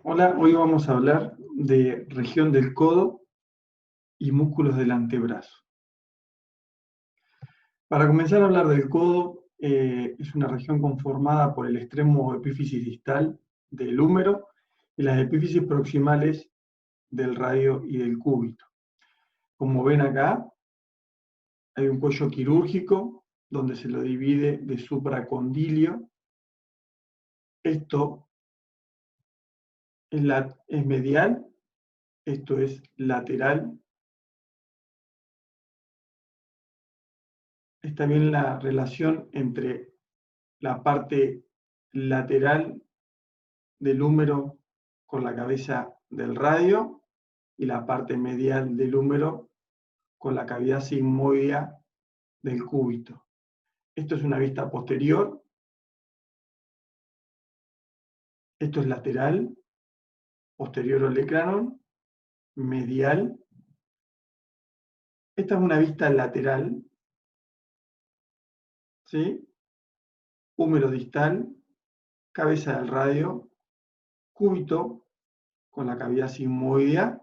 Hola, hoy vamos a hablar de región del codo y músculos del antebrazo. Para comenzar a hablar del codo, es una región conformada por el extremo epífisis distal del húmero y las epífisis proximales del radio y del cúbito. Como ven acá, hay un cuello quirúrgico donde se lo divide de supracondilio. Esto es medial, esto es lateral. Está bien la relación entre la parte lateral del húmero con la cabeza del radio y la parte medial del húmero con la cavidad sigmoidea del cúbito. Esto es una vista posterior, esto es lateral, posterior olecranon, medial. Esta es una vista lateral, ¿sí? Húmero distal, cabeza del radio, cúbito con la cavidad sigmoidea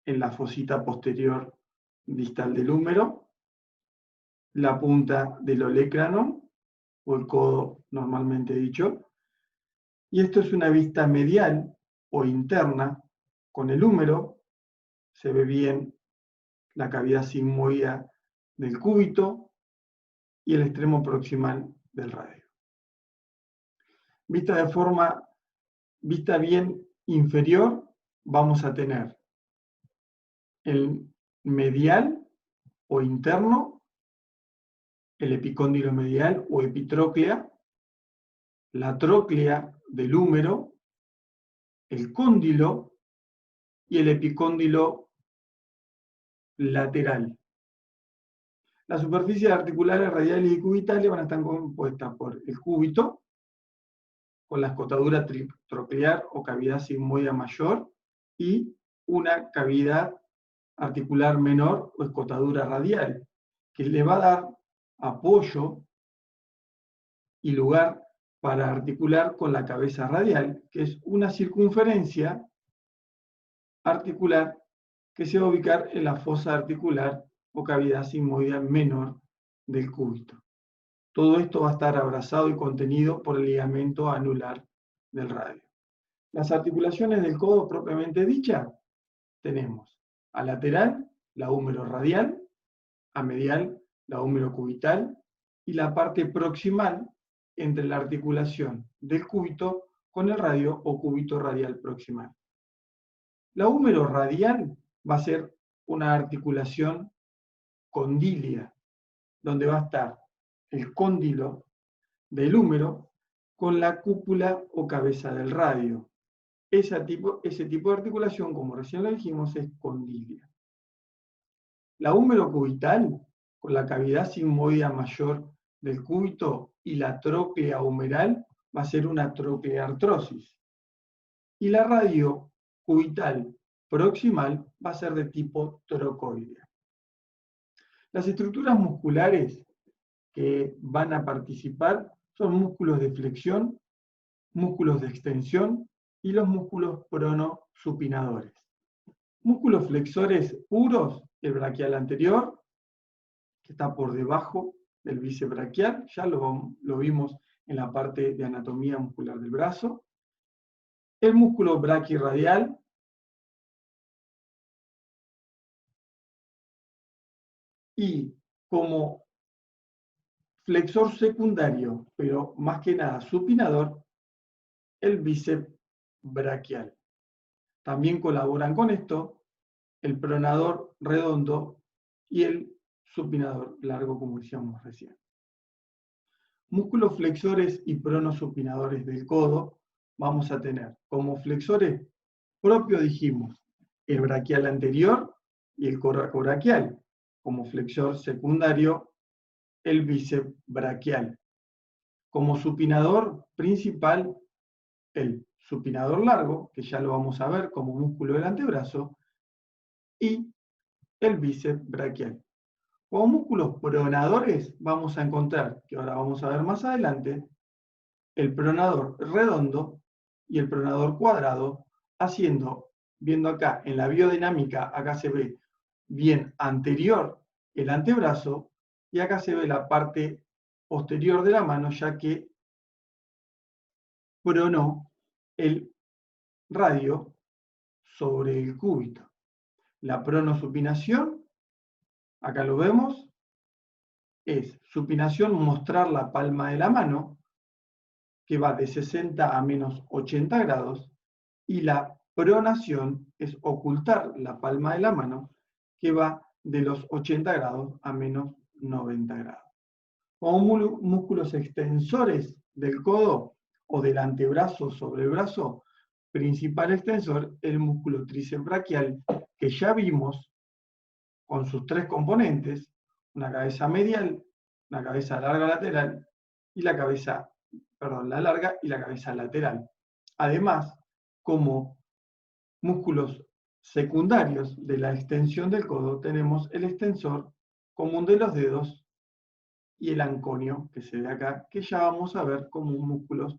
en la fosita posterior distal del húmero, la punta del olecranon, o el codo normalmente dicho, y esto es una vista medial o interna con el húmero, se ve bien la cavidad sigmoidea del cúbito y el extremo proximal del radio. Vista bien inferior, vamos a tener el medial o interno, el epicóndilo medial o epitróclea, la tróclea del húmero, el cóndilo y el epicóndilo lateral. Las superficies articulares radiales y cubitales van a estar compuestas por el cúbito, con la escotadura troclear o cavidad sigmoidea mayor, y una cavidad articular menor o escotadura radial, que le va a dar apoyo y lugar para articular con la cabeza radial, que es una circunferencia articular que se va a ubicar en la fosa articular o cavidad sigmoidea menor del cúbito. Todo esto va a estar abrazado y contenido por el ligamento anular del radio. Las articulaciones del codo propiamente dicha, tenemos a lateral la húmero radial, a medial la húmero cubital y la parte proximal entre la articulación del cúbito con el radio o cúbito radial proximal. La húmero radial va a ser una articulación condilia, donde va a estar el cóndilo del húmero con la cúpula o cabeza del radio. Ese tipo de articulación, como recién lo dijimos, es condilia. La húmero cubital, con la cavidad sigmoidea mayor del cúbito y la tróclea humeral, va a ser una trocleartrosis. Y la radio cubital proximal va a ser de tipo trocoidea. Las estructuras musculares que van a participar son músculos de flexión, músculos de extensión y los músculos pronosupinadores. Músculos flexores puros, el braquial anterior, que está por debajo del bíceps braquial, ya lo vimos en la parte de anatomía muscular del brazo. El músculo braquirradial, y como flexor secundario, pero más que nada supinador, el bíceps braquial. También colaboran con esto el pronador redondo y el supinador largo, como decíamos recién. Músculos flexores y pronosupinadores del codo vamos a tener como flexores propios, dijimos, el braquial anterior y el coracobraquial. Como flexor secundario, el bíceps braquial. Como supinador principal, el supinador largo, que ya lo vamos a ver como músculo del antebrazo, y el bíceps braquial. Como músculos pronadores vamos a encontrar, que ahora vamos a ver más adelante, el pronador redondo y el pronador cuadrado viendo acá en la biodinámica, acá se ve bien anterior el antebrazo, y acá se ve la parte posterior de la mano, ya que pronó el radio sobre el cúbito. La pronosupinación, acá lo vemos, es supinación, mostrar la palma de la mano, que va de 60 a menos 80 grados, y la pronación es ocultar la palma de la mano, que va de los 80 grados a menos 90 grados. Como músculos extensores del codo o del antebrazo sobre el brazo, principal extensor, el músculo tríceps braquial, que ya vimos con sus tres componentes, una cabeza medial, una cabeza larga lateral y la larga y la cabeza lateral. Además, como músculos secundarios de la extensión del codo, tenemos el extensor común de los dedos y el anconio, que se ve acá, que ya vamos a ver como músculos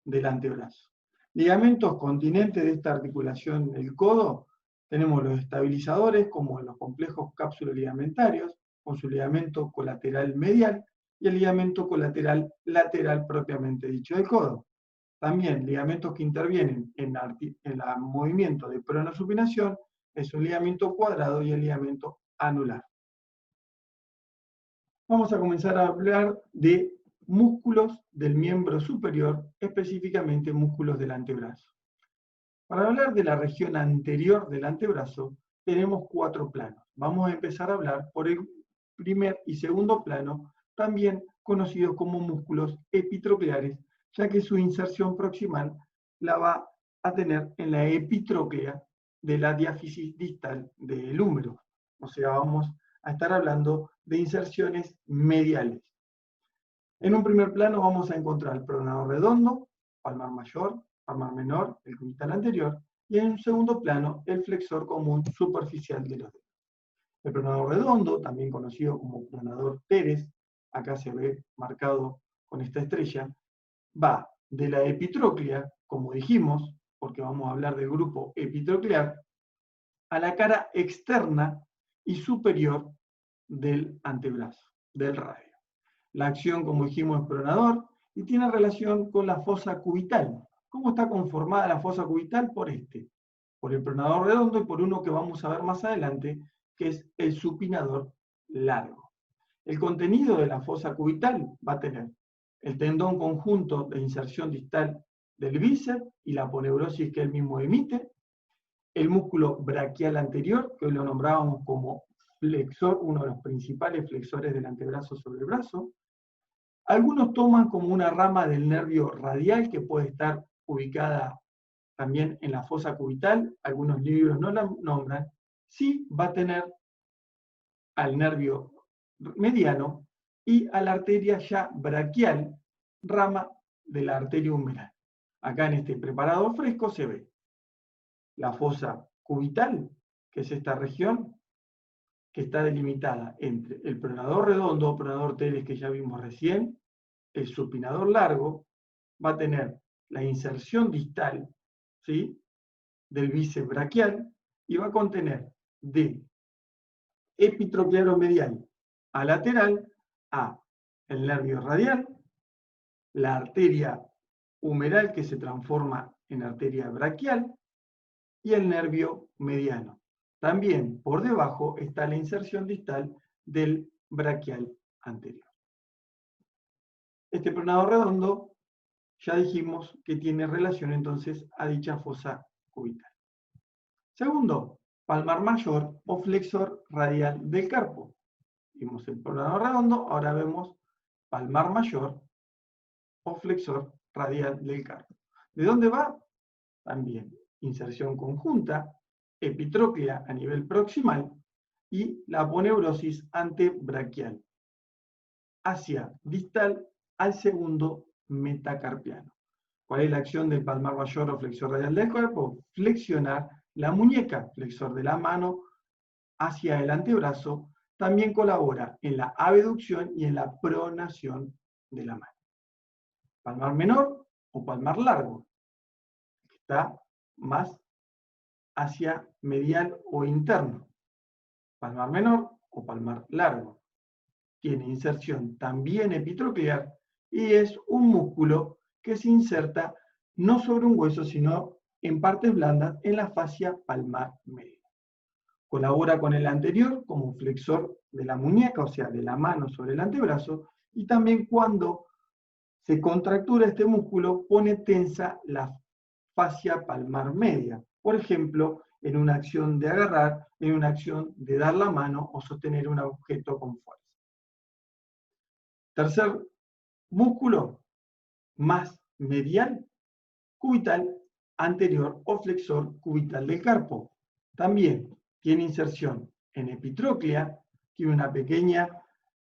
del antebrazo. Ligamentos continentes de esta articulación del codo, tenemos los estabilizadores, como los complejos cápsulo-ligamentarios, con su ligamento colateral medial, y el ligamento colateral lateral propiamente dicho del codo. También ligamentos que intervienen en el movimiento de pronosupinación, es un ligamento cuadrado y el ligamento anular. Vamos a comenzar a hablar de músculos del miembro superior, específicamente músculos del antebrazo. Para hablar de la región anterior del antebrazo, tenemos 4 planos. Vamos a empezar a hablar por el primer y segundo plano, también conocidos como músculos epitrocleares, ya que su inserción proximal la va a tener en la epitróclea de la diáfisis distal del húmero. O sea, vamos a estar hablando de inserciones mediales. En un primer plano vamos a encontrar el pronador redondo, palmar mayor, palmar menor, el cubital anterior, y en un segundo plano el flexor común superficial de los dedos. El pronador redondo, también conocido como pronador teres, acá se ve marcado con esta estrella, va de la epitróclea, como dijimos, porque vamos a hablar del grupo epitroclear, a la cara externa y superior del antebrazo, del radio. La acción, como dijimos, es pronador y tiene relación con la fosa cubital. ¿Cómo está conformada la fosa cubital? Por el pronador redondo y por uno que vamos a ver más adelante, que es el supinador largo. El contenido de la fosa cubital va a tener el tendón conjunto de inserción distal del bíceps y la aponeurosis que él mismo emite, el músculo braquial anterior, que hoy lo nombrábamos como flexor, uno de los principales flexores del antebrazo sobre el brazo. Algunos toman como una rama del nervio radial que puede estar ubicada también en la fosa cubital, algunos libros no la nombran, sí va a tener al nervio mediano y a la arteria ya braquial, rama de la arteria humeral. Acá en este preparador fresco se ve la fosa cubital, que es esta región que está delimitada entre el pronador redondo o pronador teres que ya vimos recién, el supinador largo, va a tener la inserción distal, ¿sí?, del bíceps braquial y va a contener de epitroclearo medial a lateral a el nervio radial, la arteria humeral que se transforma en arteria braquial y el nervio mediano. También por debajo está la inserción distal del braquial anterior. Este pronador redondo ya dijimos que tiene relación entonces a dicha fosa cubital. Segundo, palmar mayor o flexor radial del carpo. Vimos el pronador redondo, ahora vemos palmar mayor o flexor radial del carpo. ¿De dónde va? También inserción conjunta, epitróclea a nivel proximal y la aponeurosis antebraquial hacia distal al segundo metacarpiano. ¿Cuál es la acción del palmar mayor o flexor radial del cuerpo? Flexionar la muñeca, flexor de la mano hacia el antebrazo, también colabora en la abducción y en la pronación de la mano. Palmar menor o palmar largo, que está más hacia medial o interno, palmar menor o palmar largo. Tiene inserción también epitroclear y es un músculo que se inserta no sobre un hueso, sino en partes blandas en la fascia palmar media. Colabora con el anterior como flexor de la muñeca, o sea, de la mano sobre el antebrazo, y también cuando se contractura este músculo pone tensa la fascia palmar media. Por ejemplo, en una acción de agarrar, en una acción de dar la mano o sostener un objeto con fuerza. Tercer músculo, más medial, cubital anterior o flexor cubital del carpo. También tiene inserción en epitróclea, tiene una pequeña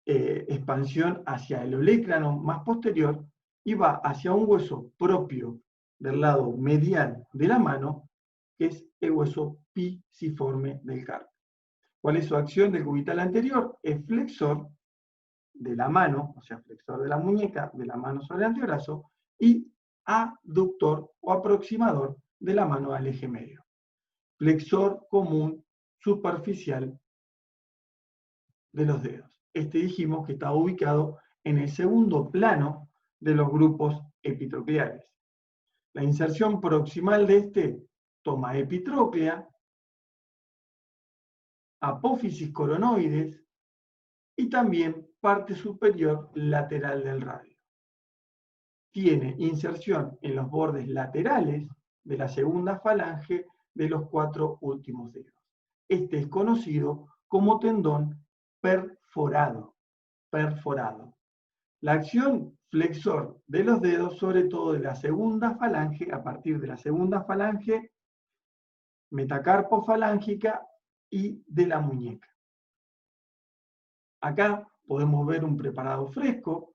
expansión hacia el olecrano más posterior y va hacia un hueso propio del lado medial de la mano, que es el hueso pisiforme del carpo. ¿Cuál es su acción del cubital anterior? Es flexor de la mano, o sea, flexor de la muñeca, de la mano sobre el antebrazo, y aductor o aproximador de la mano al eje medio. Flexor común superficial de los dedos. Este dijimos que está ubicado en el segundo plano de los grupos epitrocleares. La inserción proximal de este toma epitróclea, apófisis coronoides y también parte superior lateral del radio. Tiene inserción en los bordes laterales de la segunda falange de los 4 últimos dedos. Este es conocido como tendón perforado. La acción flexor de los dedos, sobre todo de la segunda falange, a partir de la segunda falange metacarpofalángica y de la muñeca. Acá podemos ver un preparado fresco.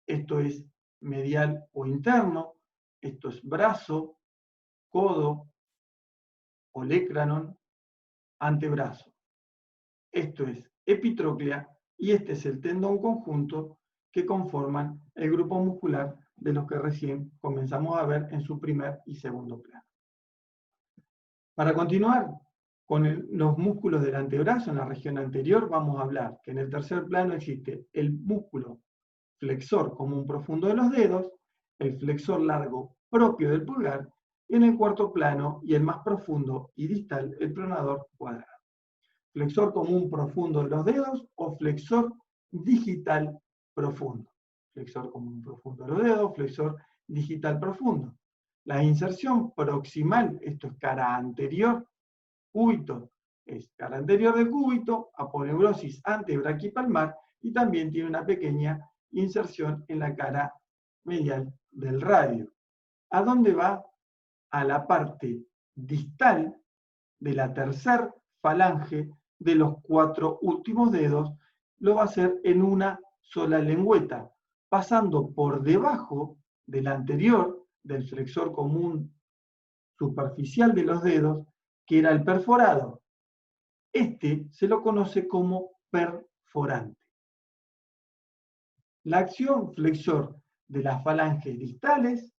Esto es medial o interno, esto es brazo, codo, olecranon, antebrazo. Esto es epitróclea y este es el tendón conjunto que conforman el grupo muscular de los que recién comenzamos a ver en su primer y segundo plano. Para continuar con los músculos del antebrazo en la región anterior, vamos a hablar que en el tercer plano existe el músculo flexor común profundo de los dedos, el flexor largo propio del pulgar, y en el cuarto plano, y el más profundo y distal, el pronador cuadrado. Flexor común profundo de los dedos o flexor digital profundo. Flexor común profundo de los dedos, flexor digital profundo. La inserción proximal, esto es cara anterior, cúbito, es cara anterior del cúbito, aponeurosis antebraquipalmar, y también tiene una pequeña inserción en la cara medial del radio. ¿A dónde va? A la parte distal de la tercer falange de los 4 últimos dedos, lo va a hacer en una sola lengüeta, pasando por debajo del anterior, del flexor común superficial de los dedos, que era el perforado. Este se lo conoce como perforante. La acción flexor de las falanges distales,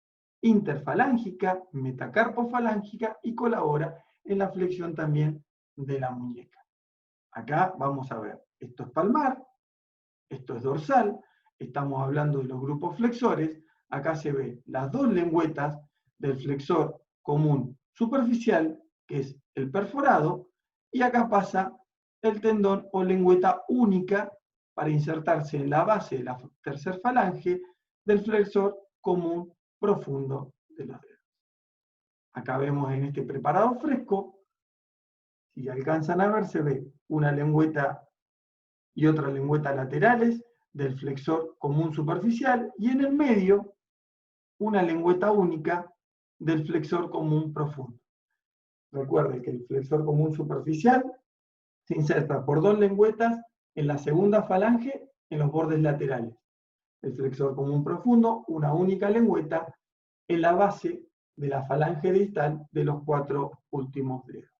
interfalángica, metacarpofalángica, y colabora en la flexión también de la muñeca. Acá vamos a ver, esto es palmar, esto es dorsal, estamos hablando de los grupos flexores, acá se ve las dos lengüetas del flexor común superficial, que es el perforado, y acá pasa el tendón o lengüeta única para insertarse en la base de la tercer falange del flexor común profundo de los dedos. Acá vemos en este preparado fresco, si alcanzan a ver, se ve una lengüeta y otra lengüeta laterales del flexor común superficial, y en el medio una lengüeta única del flexor común profundo. Recuerden que el flexor común superficial se inserta por dos lengüetas en la segunda falange en los bordes laterales. El flexor común profundo, una única lengüeta en la base de la falange distal de los 4 últimos dedos.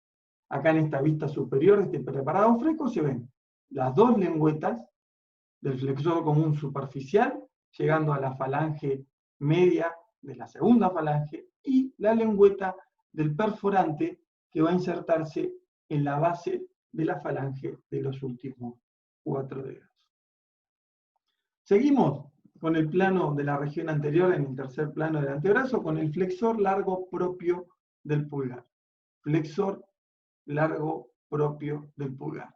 Acá en esta vista superior de este preparado fresco se ven las dos lengüetas del flexor común superficial, llegando a la falange media de la segunda falange, y la lengüeta del perforante que va a insertarse en la base de la falange de los últimos 4 dedos. Seguimos con el plano de la región anterior, en el tercer plano del antebrazo, con el flexor largo propio del pulgar. Flexor largo propio del pulgar.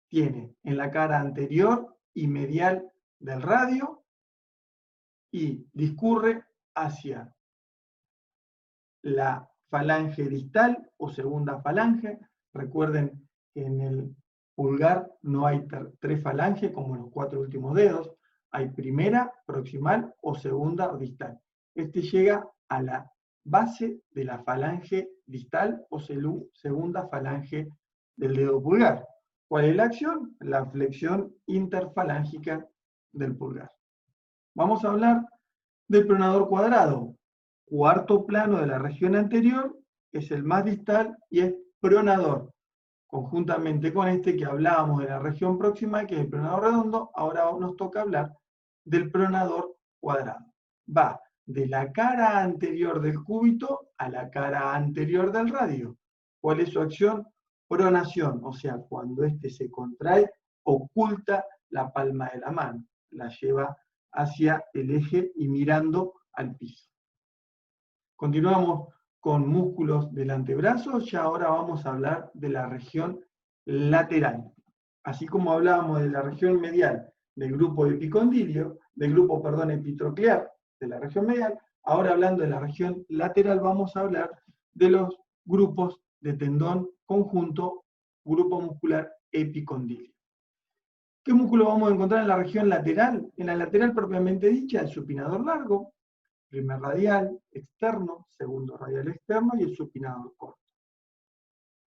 Tiene en la cara anterior y medial del radio y discurre hacia la falange distal o segunda falange. Recuerden que en el pulgar no hay 3 falanges como en los 4 últimos dedos. Hay primera, proximal o segunda o distal. Este llega a la base de la falange distal o segunda falange del dedo pulgar. ¿Cuál es la acción? La flexión interfalángica del pulgar. Vamos a hablar del pronador cuadrado. Cuarto plano de la región anterior, es el más distal y es pronador. Conjuntamente con este que hablábamos de la región próxima, que es el pronador redondo, ahora nos toca hablar del pronador cuadrado. Va de la cara anterior del cúbito a la cara anterior del radio. ¿Cuál es su acción? Pronación, o sea, cuando este se contrae, oculta la palma de la mano, la lleva hacia el eje y mirando al piso. Continuamos con músculos del antebrazo, ya ahora vamos a hablar de la región lateral. Así como hablábamos de la región medial del grupo epicondilio, epitroclear de la región medial, ahora hablando de la región lateral vamos a hablar de los grupos de tendón conjunto, grupo muscular epicondilio. ¿Qué músculo vamos a encontrar en la región lateral? En la lateral propiamente dicha, el supinador largo, primer radial externo, segundo radial externo y el supinador corto.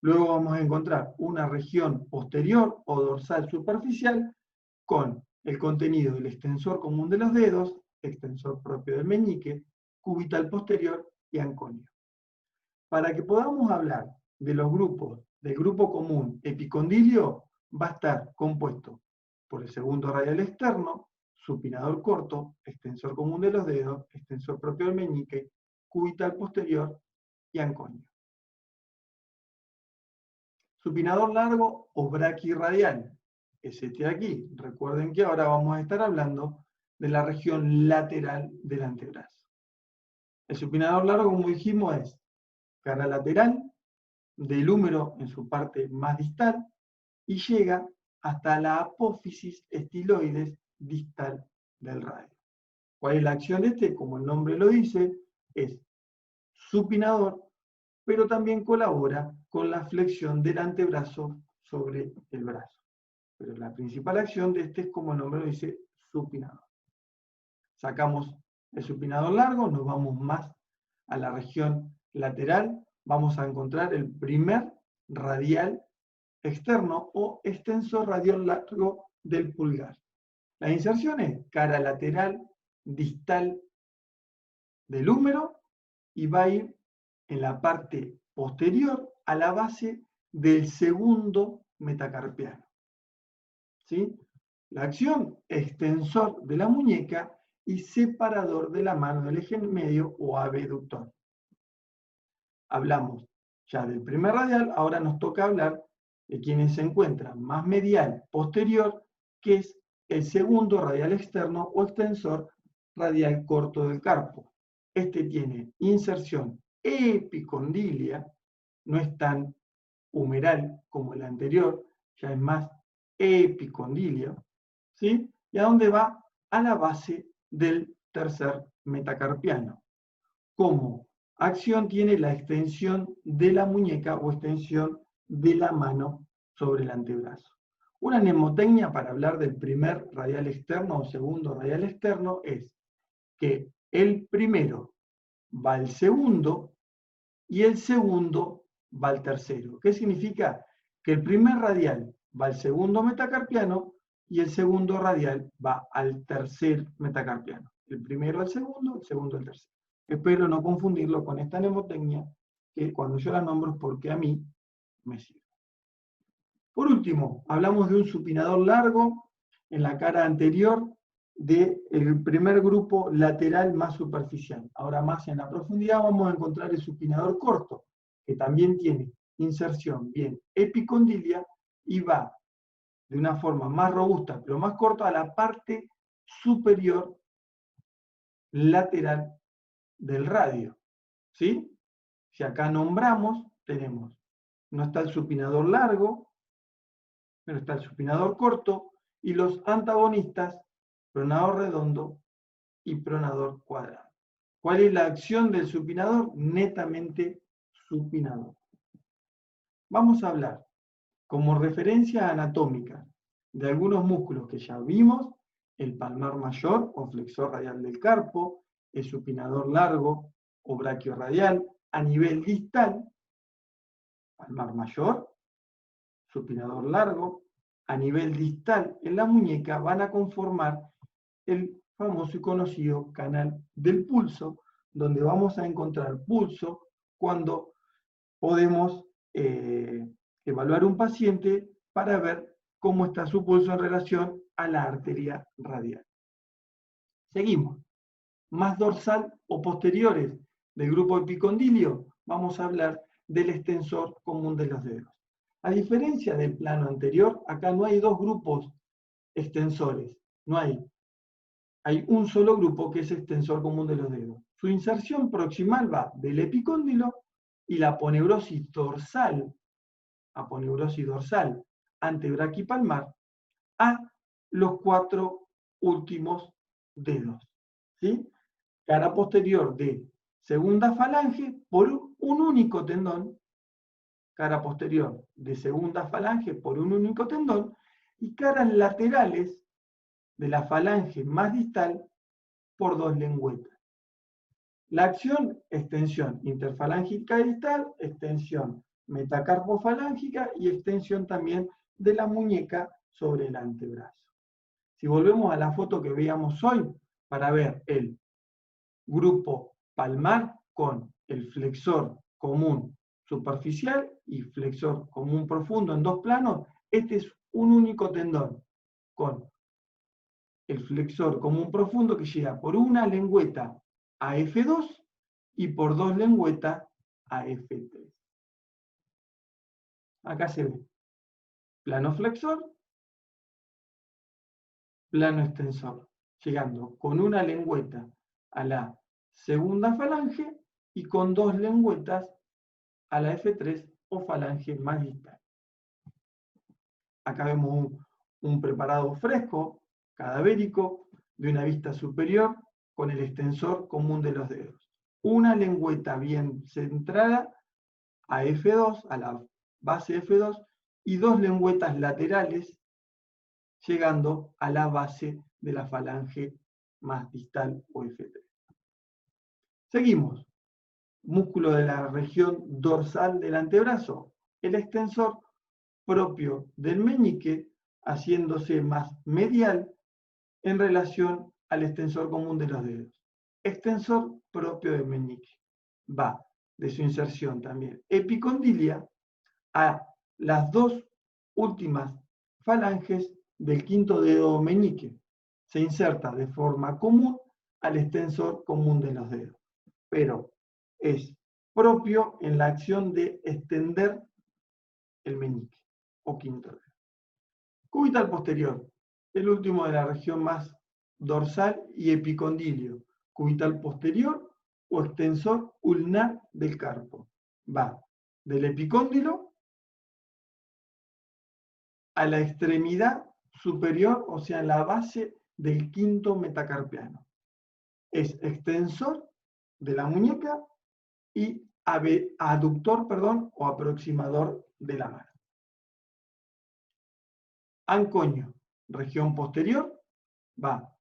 Luego vamos a encontrar una región posterior o dorsal superficial con el contenido del extensor común de los dedos, extensor propio del meñique, cubital posterior y anconio. Para que podamos hablar de los grupos del grupo común epicondilio, va a estar compuesto por el segundo radial externo, supinador corto, extensor común de los dedos, extensor propio del meñique, cubital posterior y anconio. Supinador largo o braquirradial es este de aquí. Recuerden que ahora vamos a estar hablando de la región lateral del antebrazo. El supinador largo, como dijimos, es cara lateral del húmero en su parte más distal y llega hasta la apófisis estiloides distal del radio. ¿Cuál es la acción de este? Como el nombre lo dice, es supinador, pero también colabora con la flexión del antebrazo sobre el brazo. Pero la principal acción de este es, como el nombre lo dice, supinador. Sacamos el supinador largo, nos vamos más a la región lateral, vamos a encontrar el primer radial externo o extensor radial largo del pulgar. Las inserciones, cara lateral, distal del húmero y va a ir en la parte posterior a la base del segundo metacarpiano. ¿Sí? La acción, extensor de la muñeca y separador de la mano del eje medio o abductor. Hablamos ya del primer radial, ahora nos toca hablar de quienes se encuentran más medial posterior, que es el segundo radial externo o extensor radial corto del carpo. Este tiene inserción epicondilia, no es tan humeral como el anterior, ya es más epicondilio, ¿sí? ¿Y a dónde va? A la base del tercer metacarpiano. Como acción tiene la extensión de la muñeca o extensión de la mano sobre el antebrazo. Una mnemotecnia para hablar del primer radial externo o segundo radial externo es que el primero va al segundo y el segundo va al tercero. ¿Qué significa? Que el primer radial va al segundo metacarpiano y el segundo radial va al tercer metacarpiano. El primero al segundo, el segundo al tercero. Espero no confundirlo con esta mnemotecnia, que cuando yo la nombro es porque a mí me sirve. Por último, hablamos de un supinador largo en la cara anterior del primer grupo lateral más superficial. Ahora más en la profundidad vamos a encontrar el supinador corto, que también tiene inserción bien epicondilia y va de una forma más robusta, pero más corta, a la parte superior lateral del radio. ¿Sí? Si acá nombramos, tenemos, no está el supinador largo, pero está el supinador corto, y los antagonistas, pronador redondo y pronador cuadrado. ¿Cuál es la acción del supinador? Netamente supinador. Vamos a hablar como referencia anatómica de algunos músculos que ya vimos: el palmar mayor o flexor radial del carpo, el supinador largo o braquiorradial a nivel distal, palmar mayor, supinador largo, a nivel distal en la muñeca van a conformar el famoso y conocido canal del pulso, donde vamos a encontrar pulso cuando podemos evaluar un paciente para ver cómo está su pulso en relación a la arteria radial. Seguimos. Más dorsal o posteriores del grupo epicondilio, vamos a hablar del extensor común de los dedos. A diferencia del plano anterior, acá no hay dos grupos extensores, no hay. Hay un solo grupo que es extensor común de los dedos. Su inserción proximal va del epicóndilo y la aponeurosis dorsal antebraquipalmar, a los 4 últimos dedos. ¿Sí? Cara posterior de segunda falange por un único tendón, cara posterior de segunda falange por un único tendón, y caras laterales de la falange más distal por 2 lengüetas. La acción: extensión interfalángica distal, extensión metacarpofalángica y extensión también de la muñeca sobre el antebrazo. Si volvemos a la foto que veíamos hoy, para ver el grupo palmar con el flexor común superficial y flexor común profundo en 2 planos, este es un único tendón con el flexor común profundo que llega por una lengüeta a F2 y por 2 lengüetas a F3. Acá se ve plano flexor, plano extensor, llegando con una lengüeta a la segunda falange y con 2 lengüetas a la F3 o falange más distal. Acá vemos un preparado fresco, cadavérico, de una vista superior con el extensor común de los dedos. Una lengüeta bien centrada a F2, a la base F2, y 2 lengüetas laterales llegando a la base de la falange más distal o F3. Seguimos. Músculo de la región dorsal del antebrazo, el extensor propio del meñique, haciéndose más medial en relación al extensor común de los dedos. Extensor propio del meñique. Va de su inserción también epicondilia a las 2 últimas falanges del quinto dedo meñique. Se inserta de forma común al extensor común de los dedos, pero es propio en la acción de extender el meñique o quinto dedo. Cubital posterior, el último de la región más dorsal y epicondilio. Cubital posterior o extensor ulnar del carpo. Va del epicóndilo a la extremidad superior, o sea, la base del quinto metacarpiano. Es extensor de la muñeca y aductor, o aproximador de la mano. Ancoño, región posterior, va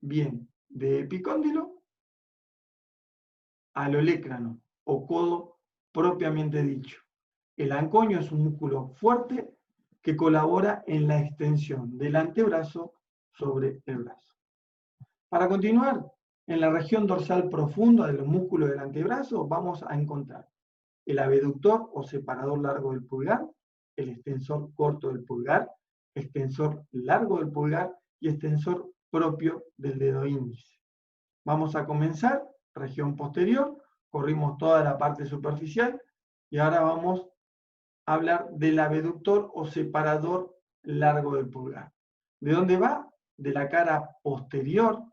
bien de epicóndilo al olecrano o codo propiamente dicho. El ancoño es un músculo fuerte que colabora en la extensión del antebrazo sobre el brazo. Para continuar, en la región dorsal profunda de los músculos del antebrazo vamos a encontrar el abductor o separador largo del pulgar, el extensor corto del pulgar, extensor largo del pulgar y extensor propio del dedo índice. Vamos a comenzar, región posterior, corrimos toda la parte superficial, Y ahora vamos a hablar del abductor o separador largo del pulgar. ¿De dónde va? De la cara posterior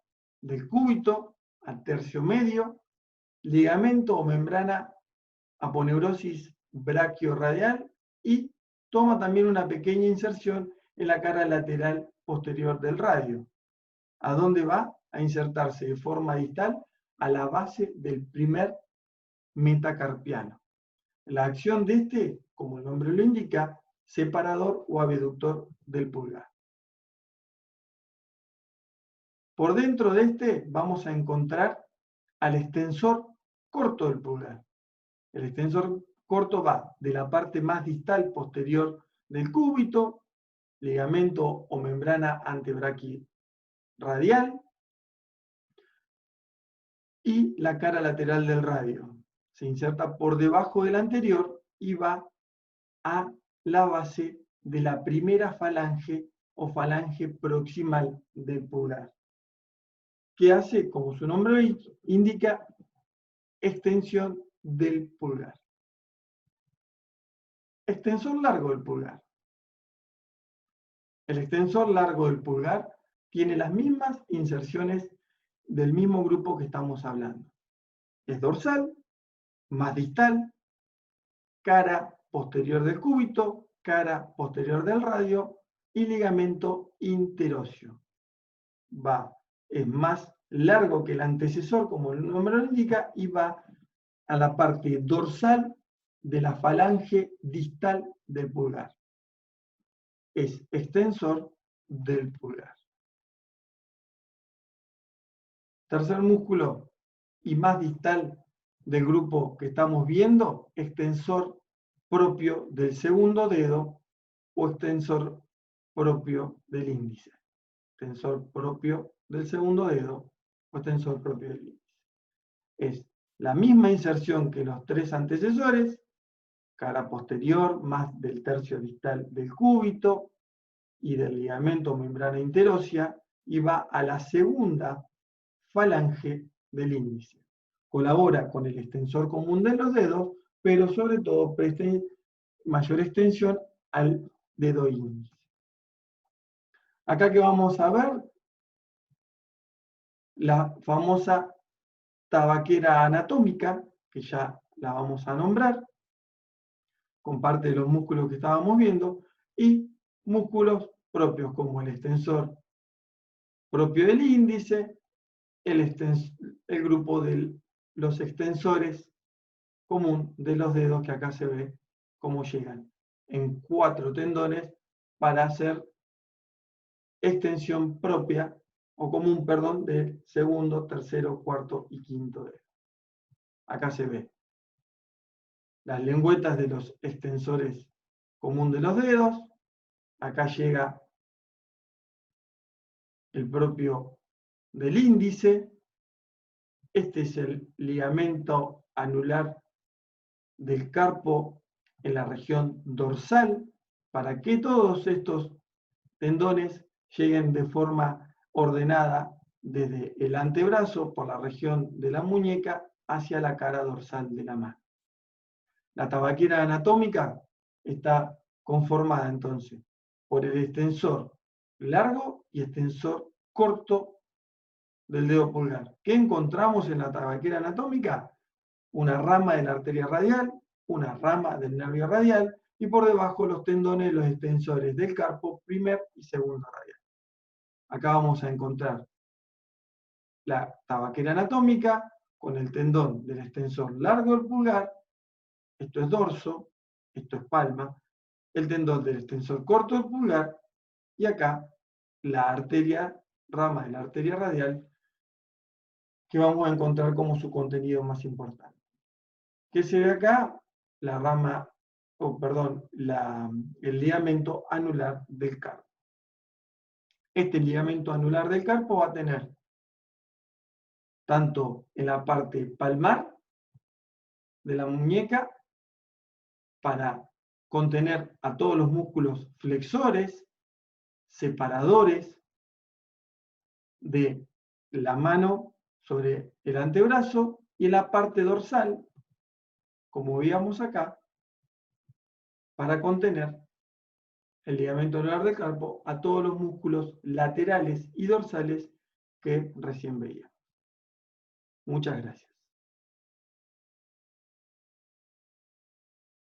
del cúbito al tercio medio, ligamento o membrana aponeurosis brachiorradial, y toma también una pequeña inserción en la cara lateral posterior del radio. ¿A dónde va? A insertarse de forma distal a la base del primer metacarpiano. La acción de este, como el nombre lo indica, separador o abductor del pulgar. Por dentro de este vamos a encontrar al extensor corto del pulgar. El extensor corto va de la parte más distal posterior del cúbito, ligamento o membrana antebraquiradial, y la cara lateral del radio. Se inserta por debajo del anterior y va a la base de la primera falange o falange proximal del pulgar, que hace, como su nombre indica, extensión del pulgar. Extensor largo del pulgar. El extensor largo del pulgar tiene las mismas inserciones del mismo grupo que estamos hablando. Es dorsal, más distal, cara posterior del cúbito, cara posterior del radio y ligamento interóseo. Es más largo que el antecesor, como el nombre lo indica, y va a la parte dorsal de la falange distal del pulgar. Es extensor del pulgar. Tercer músculo y más distal del grupo que estamos viendo, extensor propio del segundo dedo o extensor propio del índice. Extensor propio del segundo dedo o extensor propio del índice. Es la misma inserción que los tres antecesores, cara posterior más del tercio distal del cúbito y del ligamento membrana interósea, y va a la segunda falange del índice. Colabora con el extensor común de los dedos, pero sobre todo presta mayor extensión al dedo índice. Acá que vamos a ver la famosa tabaquera anatómica, que ya la vamos a nombrar, con parte de los músculos que estábamos viendo, y músculos propios como el extensor propio del índice, el grupo de los extensores común de los dedos, que acá se ve cómo llegan en 4 tendones para hacer extensión propia o común, perdón, del segundo, tercero, cuarto y quinto dedo. Acá se ve las lengüetas de los extensores común de los dedos. Acá llega el propio del índice. Este es el ligamento anular del carpo en la región dorsal, para que todos estos tendones lleguen de forma ordenada desde el antebrazo por la región de la muñeca hacia la cara dorsal de la mano. La tabaquera anatómica está conformada entonces por el extensor largo y extensor corto del dedo pulgar. ¿Qué encontramos en la tabaquera anatómica? Una rama de la arteria radial, una rama del nervio radial, y por debajo los tendones de los extensores del carpo primer y segundo radial. Acá vamos a encontrar la tabaquera anatómica con el tendón del extensor largo del pulgar, esto es dorso, esto es palma, el tendón del extensor corto del pulgar, y acá la arteria, rama de la arteria radial, que vamos a encontrar como su contenido más importante. ¿Qué se ve acá? La rama, perdón, el ligamento anular del carpo. Este ligamento anular del carpo va a tener tanto en la parte palmar de la muñeca, para contener a todos los músculos flexores, separadores de la mano sobre el antebrazo, y en la parte dorsal, como veíamos acá, para contener el ligamento anular del carpo a todos los músculos laterales y dorsales que recién veía. Muchas gracias.